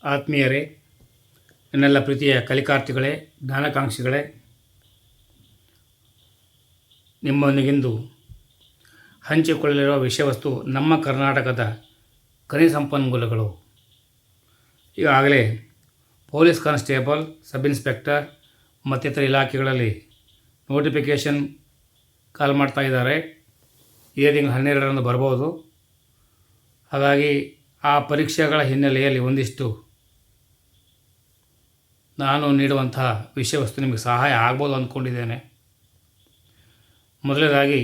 ಆತ್ಮೀಯರೇ, ನನ್ನೆಲ್ಲ ಪ್ರೀತಿಯ ಕಲಿಕಾರ್ಥಿಗಳೇ, ಜ್ಞಾನಾಕಾಂಕ್ಷಿಗಳೇ, ನಿಮ್ಮೊಂದಿಗಿಂದು ಹಂಚಿಕೊಳ್ಳಲಿರುವ ವಿಷಯವಸ್ತು ನಮ್ಮ ಕರ್ನಾಟಕದ ಖನಿಜ ಸಂಪನ್ಮೂಲಗಳು. ಈಗಾಗಲೇ ಪೊಲೀಸ್ ಕಾನ್ಸ್ಟೇಬಲ್, ಸಬ್ ಇನ್ಸ್ಪೆಕ್ಟರ್ ಮತ್ತಿತರ ಇಲಾಖೆಗಳಲ್ಲಿ ನೋಟಿಫಿಕೇಷನ್ ಕಾಲ್ ಮಾಡ್ತಾ ಇದ್ದಾರೆ. ಇದೇ ತಿಂಗಳು 12ರಂದು ಬರ್ಬೋದು. ಹಾಗಾಗಿ ಆ ಪರೀಕ್ಷೆಗಳ ಹಿನ್ನೆಲೆಯಲ್ಲಿ ಒಂದಿಷ್ಟು ನಾನು ನೀಡುವಂತಹ ವಿಷಯವಸ್ತು ನಿಮಗೆ ಸಹಾಯ ಆಗ್ಬೋದು ಅಂದ್ಕೊಂಡಿದ್ದೇನೆ. ಮೊದಲನೇದಾಗಿ,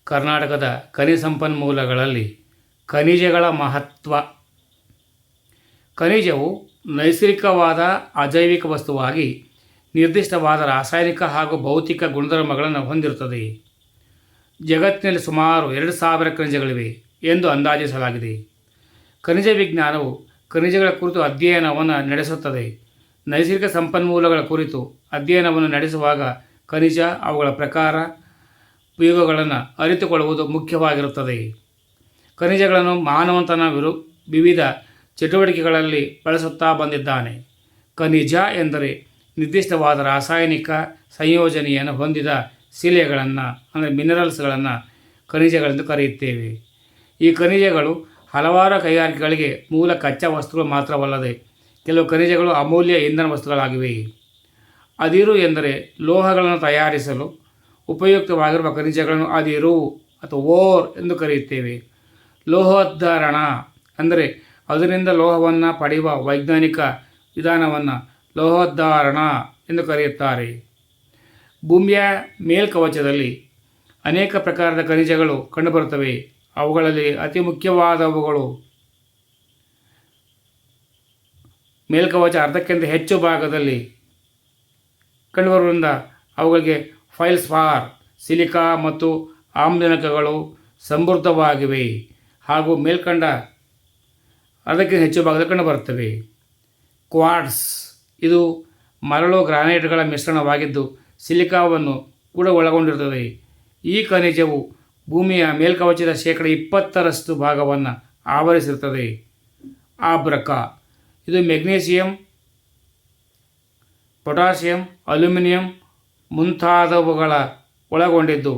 ಕರ್ನಾಟಕದ ಖನಿಜ ಸಂಪನ್ಮೂಲಗಳಲ್ಲಿ ಖನಿಜಗಳ ಮಹತ್ವ. ಖನಿಜವು ನೈಸರ್ಗಿಕವಾದ ಅಜೈವಿಕ ವಸ್ತುವಾಗಿ ನಿರ್ದಿಷ್ಟವಾದ ರಾಸಾಯನಿಕ ಹಾಗೂ ಭೌತಿಕ ಗುಣಧರ್ಮಗಳನ್ನು ಹೊಂದಿರುತ್ತದೆ. ಜಗತ್ತಿನಲ್ಲಿ ಸುಮಾರು 2000 ಖನಿಜಗಳಿವೆ ಎಂದು ಅಂದಾಜಿಸಲಾಗಿದೆ. ಖನಿಜ ವಿಜ್ಞಾನವು ಖನಿಜಗಳ ಕುರಿತು ಅಧ್ಯಯನವನ್ನು ನಡೆಸುತ್ತದೆ. ನೈಸರ್ಗಿಕ ಸಂಪನ್ಮೂಲಗಳ ಕುರಿತು ಅಧ್ಯಯನವನ್ನು ನಡೆಸುವಾಗ ಖನಿಜ, ಅವುಗಳ ಪ್ರಕಾರ, ಉಪಯೋಗಗಳನ್ನು ಅರಿತುಕೊಳ್ಳುವುದು ಮುಖ್ಯವಾಗಿರುತ್ತದೆ. ಖನಿಜಗಳನ್ನು ಮಾನವನ ವಿವಿಧ ಚಟುವಟಿಕೆಗಳಲ್ಲಿ ಬಳಸುತ್ತಾ ಬಂದಿದ್ದಾನೆ. ಖನಿಜ ಎಂದರೆ ನಿರ್ದಿಷ್ಟವಾದ ರಾಸಾಯನಿಕ ಸಂಯೋಜನೆಯನ್ನು ಹೊಂದಿದ ಶಿಲೆಗಳನ್ನು, ಅಂದರೆ ಮಿನರಲ್ಸ್ಗಳನ್ನು ಖನಿಜಗಳೆಂದು ಕರೆಯುತ್ತೇವೆ. ಈ ಖನಿಜಗಳು ಹಲವಾರು ಕೈಗಾರಿಕೆಗಳಿಗೆ ಮೂಲ ಕಚ್ಚಾ ವಸ್ತುಗಳು ಮಾತ್ರವಲ್ಲದೆ ಕೆಲವು ಖನಿಜಗಳು ಅಮೂಲ್ಯ ಇಂಧನ ವಸ್ತುಗಳಾಗಿವೆ. ಅದಿರು ಎಂದರೆ ಲೋಹಗಳನ್ನು ತಯಾರಿಸಲು ಉಪಯುಕ್ತವಾಗಿರುವ ಖನಿಜಗಳನ್ನು ಅದಿರು ಅಥವಾ ಓರ್ ಎಂದು ಕರೆಯುತ್ತೇವೆ. ಲೋಹೋದ್ಧಾರಣ ಅಂದರೆ ಅದರಿಂದ ಲೋಹವನ್ನು ಪಡೆಯುವ ವೈಜ್ಞಾನಿಕ ವಿಧಾನವನ್ನು ಲೋಹೋದ್ಧಾರಣ ಎಂದು ಕರೆಯುತ್ತಾರೆ. ಭೂಮಿಯ ಮೇಲ್ಕವಚದಲ್ಲಿ ಅನೇಕ ಪ್ರಕಾರದ ಖನಿಜಗಳು ಕಂಡುಬರುತ್ತವೆ. ಅವುಗಳಲ್ಲಿ ಅತಿ ಮುಖ್ಯವಾದವುಗಳು ಮೇಲ್ಕವಚ ಅರ್ಧಕ್ಕಿಂತ ಹೆಚ್ಚು ಭಾಗದಲ್ಲಿ ಕಂಡುಬರುವುದರಿಂದ ಅವುಗಳಿಗೆ ಫೆಲ್ಸ್ಪಾರ್, ಸಿಲಿಕಾ ಮತ್ತು ಆಮ್ಲಜನಕಗಳು ಸಮೃದ್ಧವಾಗಿವೆ ಹಾಗೂ ಮೇಲ್ಕಂಡ ಅರ್ಧಕ್ಕಿಂತ ಹೆಚ್ಚು ಭಾಗದಲ್ಲಿ ಕಂಡುಬರುತ್ತವೆ. ಕ್ವಾರ್ಟ್ಸ್ ಇದು ಮರಳು ಗ್ರಾನೈಟ್ಗಳ ಮಿಶ್ರಣವಾಗಿದ್ದು ಸಿಲಿಕಾವನ್ನು ಕೂಡ ಒಳಗೊಂಡಿರುತ್ತದೆ. ಈ ಖನಿಜವು ಭೂಮಿಯ ಮೇಲ್ಕವಚದ 20% ಭಾಗವನ್ನು ಆವರಿಸಿರುತ್ತದೆ. ಆಬ್ರಕ ಇದು ಮೆಗ್ನೀಷಿಯಂ, ಪೊಟ್ಯಾಷಿಯಂ, ಅಲ್ಯೂಮಿನಿಯಂ ಮುಂತಾದವುಗಳ ಒಳಗೊಂಡಿದ್ದು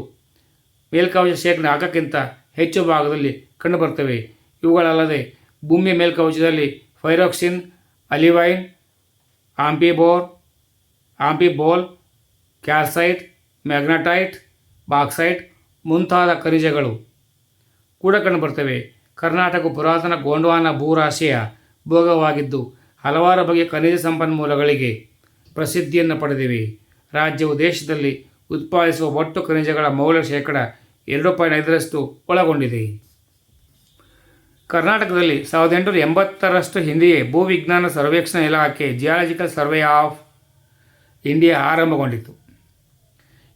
ಮೇಲ್ಕವಚ 4ಕ್ಕಿಂತ ಹೆಚ್ಚು ಭಾಗದಲ್ಲಿ ಕಂಡುಬರುತ್ತವೆ. ಇವುಗಳಲ್ಲದೆ ಭೂಮಿಯ ಮೇಲ್ಕವಚದಲ್ಲಿ ಫೈರೋಕ್ಸಿನ್, ಅಲಿವೈನ್, ಆಂಫಿಬೋಲ್, ಕ್ಯಾಲ್ಸೈಟ್, ಮ್ಯಾಗ್ನೆಟೈಟ್, ಬಾಕ್ಸೈಟ್ ಮುಂತಾದ ಖನಿಜಗಳು ಕೂಡ ಕಂಡುಬರುತ್ತವೆ. ಕರ್ನಾಟಕವು ಪುರಾತನ ಗೋಂಡ್ವಾನ ಭೂರಾಶಿಯ ಭೋಗವಾಗಿದ್ದು ಹಲವಾರು ಬಗೆಯ ಖನಿಜ ಸಂಪನ್ಮೂಲಗಳಿಗೆ ಪ್ರಸಿದ್ಧಿಯನ್ನು ಪಡೆದಿವೆ. ರಾಜ್ಯವು ದೇಶದಲ್ಲಿ ಉತ್ಪಾದಿಸುವ ಒಟ್ಟು ಖನಿಜಗಳ ಮೌಲ್ಯ 2.5% ಒಳಗೊಂಡಿದೆ. ಕರ್ನಾಟಕದಲ್ಲಿ 1880ರಷ್ಟು ಹಿಂದೆಯೇ ಭೂವಿಜ್ಞಾನ ಸರ್ವೇಕ್ಷಣಾ ಇಲಾಖೆ ಜಿಯಾಲಜಿಕಲ್ ಸರ್ವೆ ಆಫ್ ಇಂಡಿಯಾ ಆರಂಭಗೊಂಡಿತು.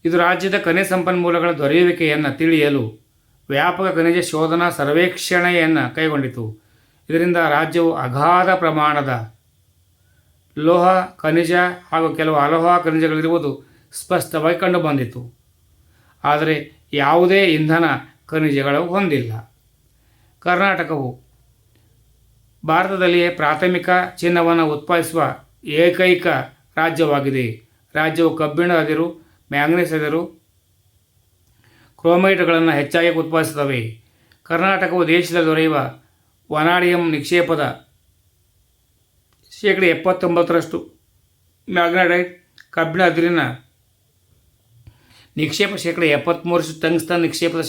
ಇದು ರಾಜ್ಯದ ಖನಿಜ ಸಂಪನ್ಮೂಲಗಳ ದೊರೆಯುವಿಕೆಯನ್ನು ತಿಳಿಯಲು ವ್ಯಾಪಕ ಖನಿಜ ಶೋಧನಾ ಸರ್ವೇಕ್ಷಣೆಯನ್ನು ಕೈಗೊಂಡಿತು. ಇದರಿಂದ ರಾಜ್ಯವು ಅಗಾಧ ಪ್ರಮಾಣದ ಲೋಹ, ಖನಿಜ ಹಾಗೂ ಕೆಲವು ಅಲೋಹ ಖನಿಜಗಳಿರುವುದು ಸ್ಪಷ್ಟವಾಗಿ ಕಂಡುಬಂದಿತು. ಆದರೆ ಯಾವುದೇ ಇಂಧನ ಖನಿಜಗಳು ಹೊಂದಿಲ್ಲ. ಕರ್ನಾಟಕವು ಭಾರತದಲ್ಲಿಯೇ ಪ್ರಾಥಮಿಕ ಚಿನ್ನವನ್ನು ಉತ್ಪಾದಿಸುವ ಏಕೈಕ ರಾಜ್ಯವಾಗಿದೆ. ರಾಜ್ಯವು ಕಬ್ಬಿಣ ಅದಿರು, ಮ್ಯಾಂಗನೀಸ್ ಅದಿರು, ಕ್ರೋಮೈಟ್ಗಳನ್ನು ಹೆಚ್ಚಾಗಿ ಉತ್ಪಾದಿಸುತ್ತವೆ. ಕರ್ನಾಟಕವು ದೇಶದಲ್ಲಿ ದೊರೆಯುವ ವನಾಡಿಯಂ ನಿಕ್ಷೇಪದ 79%, ಮ್ಯಾಗ್ನೆಟೈಟ್, ಕಬ್ಬಿಣ ಅದಿರಿನ ನಿಕ್ಷೇಪ 73%, ಟಂಗ್ಸ್ಟನ್ ನಿಕ್ಷೇಪದ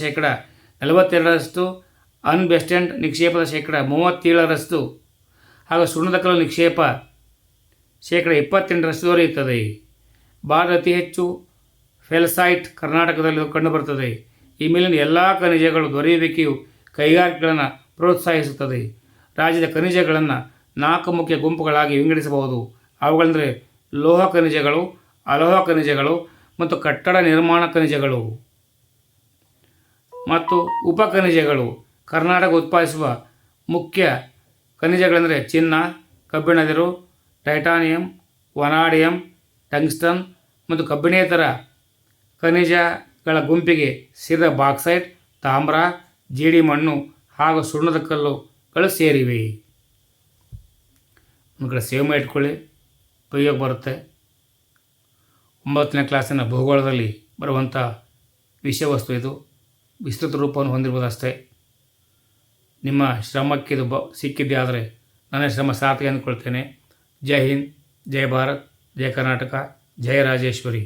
42%, ಅನ್ಬೆಸ್ಟೆಂಟ್ ನಿಕ್ಷೇಪದ 37% ಹಾಗೂ ಸುಣ್ಣದಕಲ್ಲು ನಿಕ್ಷೇಪ 28% ದೊರೆಯುತ್ತದೆ. ಭಾರತ ಅತಿ ಹೆಚ್ಚು ಫೆಲ್ಸೈಟ್ ಕರ್ನಾಟಕದಲ್ಲಿ ಕಂಡುಬರುತ್ತದೆ. ಈ ಮೇಲಿನ ಎಲ್ಲ ಖನಿಜಗಳು ದೊರೆಯುವಿಕೆಯು ಕೈಗಾರಿಕೆಗಳನ್ನು ಪ್ರೋತ್ಸಾಹಿಸುತ್ತದೆ. ರಾಜ್ಯದ ಖನಿಜಗಳನ್ನು 4 ಮುಖ್ಯ ಗುಂಪುಗಳಾಗಿ ವಿಂಗಡಿಸಬಹುದು. ಅವುಗಳೆಂದರೆ ಲೋಹ ಖನಿಜಗಳು, ಅಲೋಹ ಖನಿಜಗಳು ಮತ್ತು ಕಟ್ಟಡ ನಿರ್ಮಾಣ ಖನಿಜಗಳು ಮತ್ತು ಉಪ ಖನಿಜಗಳು. ಕರ್ನಾಟಕ ಉತ್ಪಾದಿಸುವ ಮುಖ್ಯ ಖನಿಜಗಳೆಂದರೆ ಚಿನ್ನ, ಕಬ್ಬಿಣದಿರು, ಟೈಟಾನಿಯಂ, ವನಾಡಿಯಂ, ಟಂಗ್ಸ್ಟನ್ ಮತ್ತು ಕಬ್ಬಿಣೇತರ ಖನಿಜಗಳ ಗುಂಪಿಗೆ ಸೇರಿದ ಬಾಕ್ಸೈಟ್, ತಾಮ್ರ, ಜೇಡಿಮಣ್ಣು ಹಾಗೂ ಸುಣ್ಣದ ಕಲ್ಲುಗಳು ಸೇರಿವೆ. ಒಂದು ಕಡೆ ಸೇವ್ ಮಾಡಿ ಇಟ್ಕೊಳ್ಳಿ, ಉಪಯೋಗ ಬರುತ್ತೆ. 9ನೇ ಕ್ಲಾಸಿನ ಭೂಗೋಳದಲ್ಲಿ ಬರುವಂಥ ವಿಷಯ ವಸ್ತು ಇದು. ವಿಸ್ತೃತ ರೂಪವನ್ನು ಹೊಂದಿರ್ಬೋದು ಅಷ್ಟೇ. ನಿಮ್ಮ ಶ್ರಮಕ್ಕೆ ಇದು ಸಿಕ್ಕಿದ್ದೇ ಆದರೆ ನನ್ನ ಶ್ರಮ ಸಾರ್ಥಕ ಅಂದ್ಕೊಳ್ತೇನೆ. ಜೈ ಹಿಂದ್, ಜೈ ಭಾರತ್, ಜೈ ಕರ್ನಾಟಕ, ಜೈ ರಾಜೇಶ್ವರಿ.